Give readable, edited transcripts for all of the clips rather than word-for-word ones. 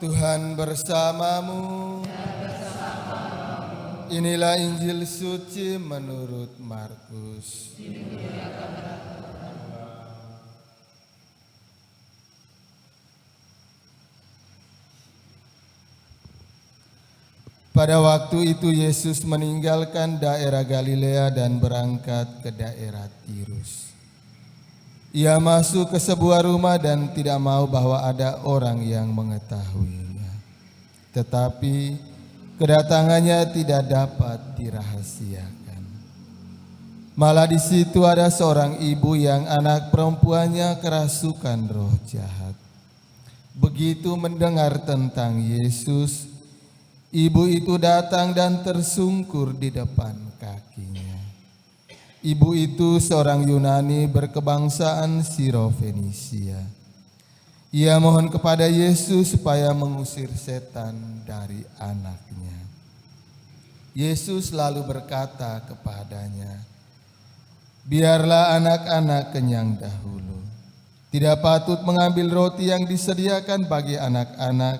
Tuhan bersamamu. Inilah Injil suci menurut Markus. Pada waktu itu Yesus meninggalkan daerah Galilea dan berangkat ke daerah Tirus. Ia masuk ke sebuah rumah dan tidak mau bahwa ada orang yang mengetahuinya. Tetapi kedatangannya tidak dapat dirahasiakan. Malah di situ ada seorang ibu yang anak perempuannya kerasukan roh jahat. Begitu mendengar tentang Yesus, ibu itu datang dan tersungkur di depan kakinya. Ibu itu seorang Yunani berkebangsaan Sirofenisia. Ia mohon kepada Yesus supaya mengusir setan dari anaknya. Yesus lalu berkata kepadanya, "Biarlah anak-anak kenyang dahulu. Tidak patut mengambil roti yang disediakan bagi anak-anak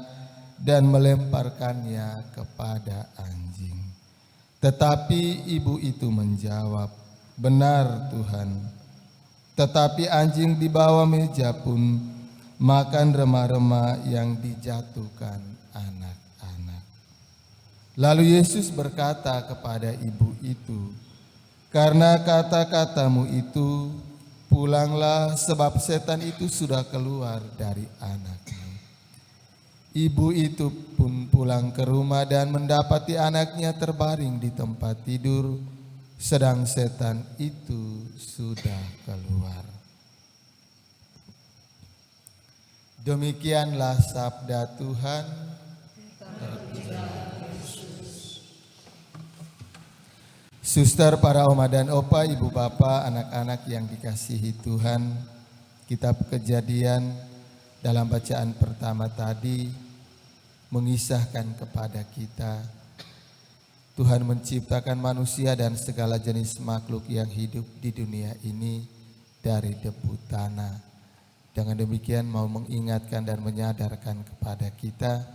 dan melemparkannya kepada anjing." Tetapi ibu itu menjawab, "Benar Tuhan, tetapi anjing di bawah meja pun makan remah-remah yang dijatuhkan anak-anak." Lalu Yesus berkata kepada ibu itu, "Karena kata-katamu itu, pulanglah sebab setan itu sudah keluar dari anakmu." Ibu itu pun pulang ke rumah dan mendapati anaknya terbaring di tempat tidur, sedang setan itu sudah keluar. Demikianlah sabda Tuhan. Suster, para oma dan opa, ibu bapak, anak-anak yang dikasihi Tuhan, kitab Kejadian dalam bacaan pertama tadi mengisahkan kepada kita Tuhan menciptakan manusia dan segala jenis makhluk yang hidup di dunia ini dari debu tanah. Dengan demikian mau mengingatkan dan menyadarkan kepada kita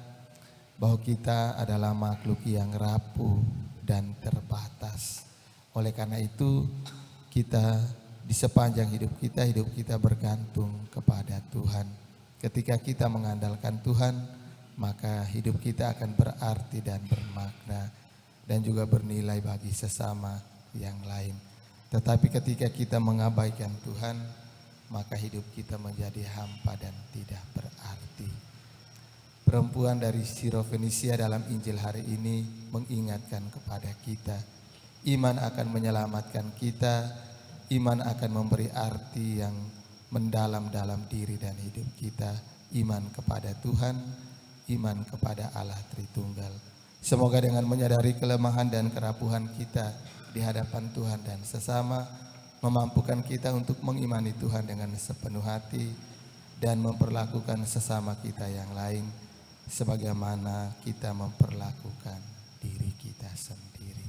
bahwa kita adalah makhluk yang rapuh dan terbatas. Oleh karena itu kita di sepanjang hidup kita bergantung kepada Tuhan. Ketika kita mengandalkan Tuhan, maka hidup kita akan berarti dan bermakna dan juga bernilai bagi sesama yang lain. Tetapi ketika kita mengabaikan Tuhan, maka hidup kita menjadi hampa dan tidak berarti. Perempuan dari Sirofenisia dalam Injil hari ini mengingatkan kepada kita, iman akan menyelamatkan kita, iman akan memberi arti yang mendalam dalam diri dan hidup kita, iman kepada Tuhan, iman kepada Allah Tritunggal. Semoga dengan menyadari kelemahan dan kerapuhan kita di hadapan Tuhan dan sesama, memampukan kita untuk mengimani Tuhan dengan sepenuh hati dan memperlakukan sesama kita yang lain sebagaimana kita memperlakukan diri kita sendiri.